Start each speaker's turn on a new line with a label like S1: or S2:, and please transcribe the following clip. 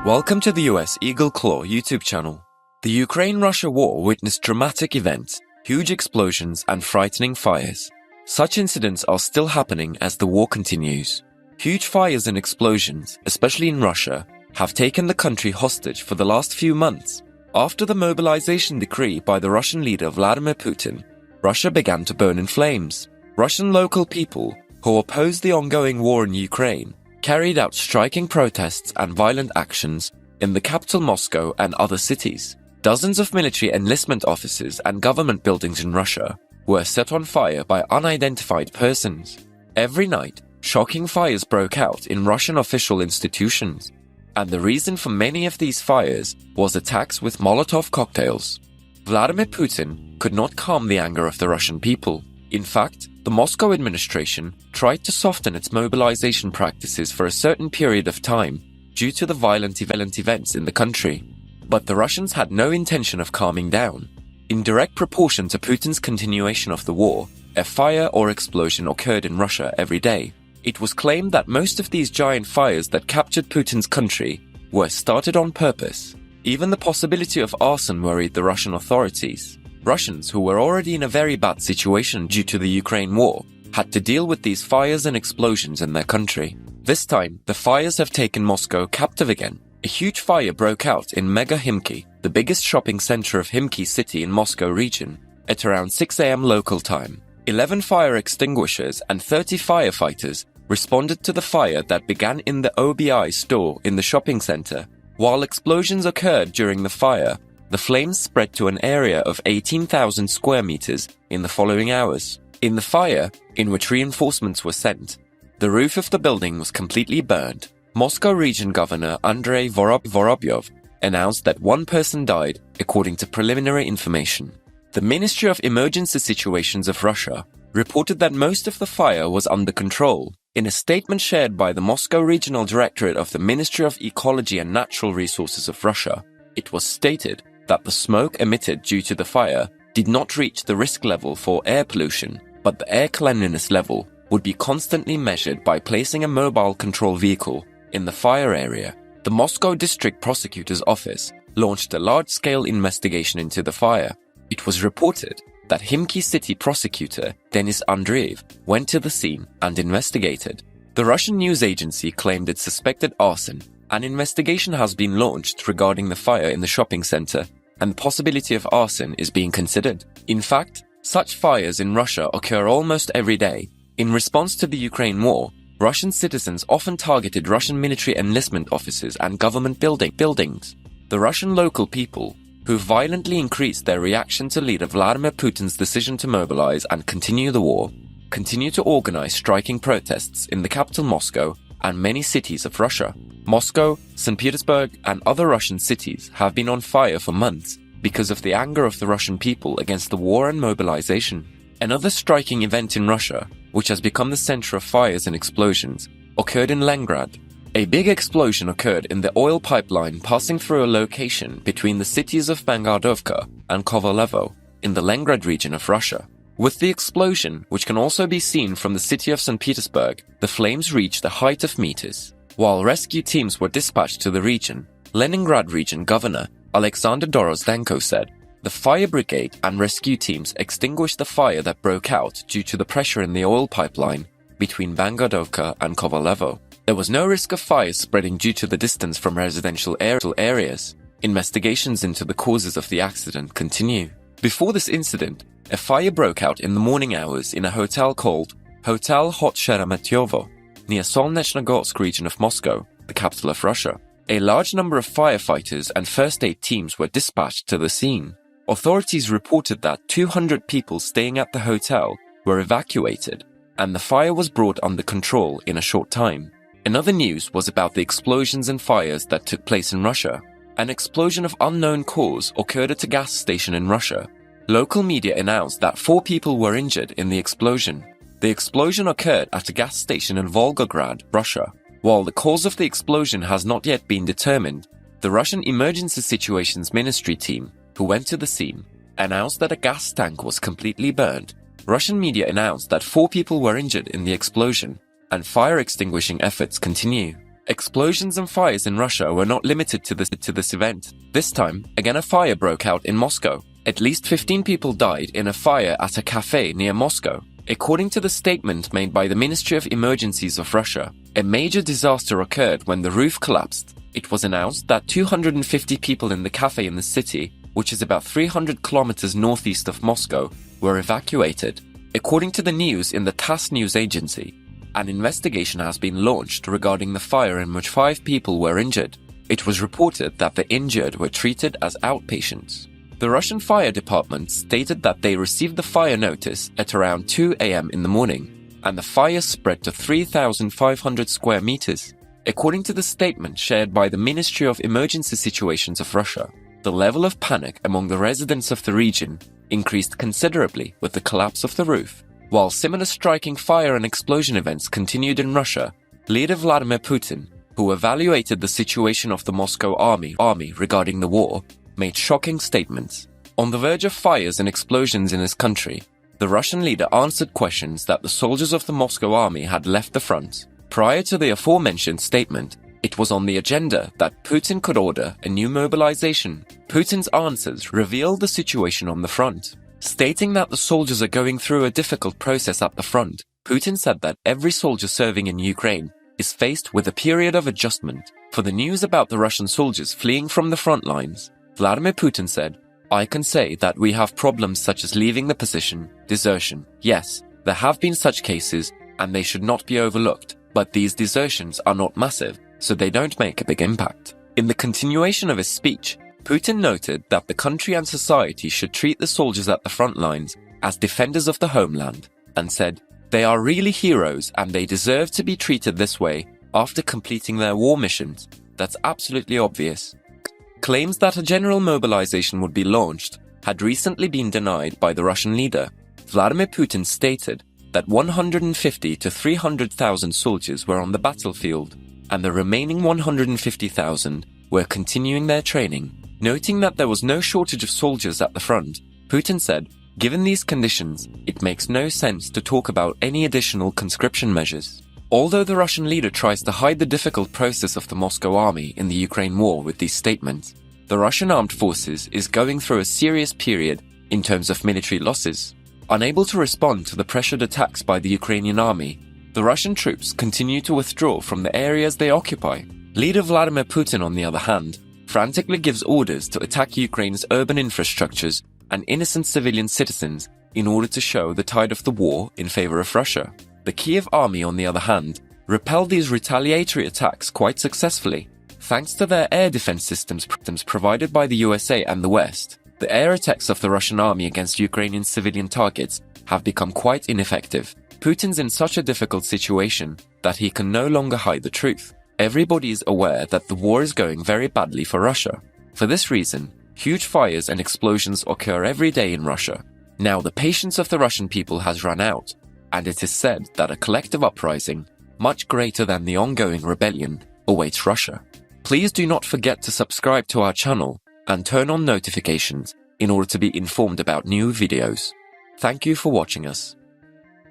S1: Welcome to the US Eagle Claw YouTube channel. The Ukraine-Russia war witnessed dramatic events, huge explosions and frightening fires. Such incidents are still happening as the war continues. Huge fires and explosions, especially in Russia, have taken the country hostage for the last few months. After the mobilization decree by the Russian leader Vladimir Putin, Russia began to burn in flames. Russian local people, who opposed the ongoing war in Ukraine, carried out striking protests and violent actions in the capital Moscow and other cities. Dozens of military enlistment offices and government buildings in Russia were set on fire by unidentified persons. Every night, shocking fires broke out in Russian official institutions, and the reason for many of these fires was attacks with Molotov cocktails. Vladimir Putin could not calm the anger of the Russian people. In fact, the Moscow administration tried to soften its mobilization practices for a certain period of time due to the violent events in the country. But the Russians had no intention of calming down. In direct proportion to Putin's continuation of the war, a fire or explosion occurred in Russia every day. It was claimed that most of these giant fires that captured Putin's country were started on purpose. Even the possibility of arson worried the Russian authorities. Russians, who were already in a very bad situation due to the Ukraine war, had to deal with these fires and explosions in their country. This time, the fires have taken Moscow captive again. A huge fire broke out in Mega Himki, the biggest shopping center of Himki city in Moscow region, at around 6 a.m. local time. 11 fire extinguishers and 30 firefighters responded to the fire that began in the OBI store in the shopping center. While explosions occurred during the fire, the flames spread to an area of 18,000 square meters in the following hours. In the fire, in which reinforcements were sent, the roof of the building was completely burned. Moscow Region Governor Andrei Vorobyov announced that one person died, according to preliminary information. The Ministry of Emergency Situations of Russia reported that most of the fire was under control. In a statement shared by the Moscow Regional Directorate of the Ministry of Ecology and Natural Resources of Russia, it was stated that the smoke emitted due to the fire did not reach the risk level for air pollution, but the air cleanliness level would be constantly measured by placing a mobile control vehicle in the fire area. The Moscow District Prosecutor's Office launched a large-scale investigation into the fire. It was reported that Himki City Prosecutor Denis Andreev went to the scene and investigated. The Russian news agency claimed it suspected arson. An investigation has been launched regarding the fire in the shopping center, and the possibility of arson is being considered. In fact, such fires in Russia occur almost every day. In response to the Ukraine war, Russian citizens often targeted Russian military enlistment offices and government buildings. The Russian local people, who violently increased their reaction to leader Vladimir Putin's decision to mobilize and continue the war, continue to organize striking protests in the capital Moscow and many cities of Russia. Moscow, St. Petersburg, and other Russian cities have been on fire for months because of the anger of the Russian people against the war and mobilization. Another striking event in Russia, which has become the center of fires and explosions, occurred in Leningrad. A big explosion occurred in the oil pipeline passing through a location between the cities of Bangarovka and Kovalevo in the Leningrad region of Russia. With the explosion, which can also be seen from the city of St. Petersburg, the flames reached a height of meters. While rescue teams were dispatched to the region, Leningrad region governor Alexander Dorozhenko said, "The fire brigade and rescue teams extinguished the fire that broke out due to the pressure in the oil pipeline between Bangarovka and Kovalevo. There was no risk of fire spreading due to the distance from residential areas. Investigations into the causes of the accident continue." Before this incident, a fire broke out in the morning hours in a hotel called Hotel Hot Sheremetyevo, near Solnechnogorsk region of Moscow, the capital of Russia. A large number of firefighters and first aid teams were dispatched to the scene. Authorities reported that 200 people staying at the hotel were evacuated, and the fire was brought under control in a short time. Another news was about the explosions and fires that took place in Russia. An explosion of unknown cause occurred at a gas station in Russia. Local media announced that 4 people were injured in the explosion. The explosion occurred at a gas station in Volgograd, Russia. While the cause of the explosion has not yet been determined, the Russian Emergency Situations Ministry team, who went to the scene, announced that a gas tank was completely burned Russian media announced that 4 people were injured in the explosion, and fire extinguishing efforts continue. Explosions and fires in Russia were not limited to this event. This time, again a fire broke out in Moscow. At least 15 people died in a fire at a cafe near Moscow. According to the statement made by the Ministry of Emergencies of Russia, a major disaster occurred when the roof collapsed. It was announced that 250 people in the cafe in the city, which is about 300 kilometers northeast of Moscow, were evacuated. According to the news in the TASS news agency, an investigation has been launched regarding the fire in which 5 people were injured. It was reported that the injured were treated as outpatients. The Russian Fire Department stated that they received the fire notice at around 2 a.m. in the morning, and the fire spread to 3,500 square meters. According to the statement shared by the Ministry of Emergency Situations of Russia, the level of panic among the residents of the region increased considerably with the collapse of the roof. While similar striking fire and explosion events continued in Russia, leader Vladimir Putin, who evaluated the situation of the Moscow army regarding the war, made shocking statements. On the verge of fires and explosions in his country, the Russian leader answered questions that the soldiers of the Moscow army had left the front. Prior to the aforementioned statement, it was on the agenda that Putin could order a new mobilization. Putin's answers revealed the situation on the front. Stating that the soldiers are going through a difficult process at the front, Putin said that every soldier serving in Ukraine is faced with a period of adjustment. For the news about the Russian soldiers fleeing from the front lines, Vladimir Putin said, "I can say that we have problems such as leaving the position, desertion. Yes, there have been such cases, and they should not be overlooked, but these desertions are not massive, so they don't make a big impact." In the continuation of his speech, Putin noted that the country and society should treat the soldiers at the front lines as defenders of the homeland, and said, "They are really heroes and they deserve to be treated this way after completing their war missions. That's absolutely obvious." Claims that a general mobilization would be launched had recently been denied by the Russian leader. Vladimir Putin stated that 150 to 300,000 soldiers were on the battlefield, and the remaining 150,000 were continuing their training. Noting that there was no shortage of soldiers at the front, Putin said, "Given these conditions, it makes no sense to talk about any additional conscription measures." Although the Russian leader tries to hide the difficult process of the Moscow army in the Ukraine war with these statements, the Russian armed forces is going through a serious period in terms of military losses. Unable to respond to the pressured attacks by the Ukrainian army, the Russian troops continue to withdraw from the areas they occupy. Leader Vladimir Putin, on the other hand, frantically gives orders to attack Ukraine's urban infrastructures and innocent civilian citizens in order to show the tide of the war in favor of Russia. The Kiev army, on the other hand, repelled these retaliatory attacks quite successfully. Thanks to their air defense systems provided by the USA and the West, the air attacks of the Russian army against Ukrainian civilian targets have become quite ineffective. Putin's in such a difficult situation that he can no longer hide the truth. Everybody is aware that the war is going very badly for Russia. For this reason, huge fires and explosions occur every day in Russia. Now the patience of the Russian people has run out, and it is said that a collective uprising, much greater than the ongoing rebellion, awaits Russia. Please do not forget to subscribe to our channel and turn on notifications in order to be informed about new videos. Thank you for watching us.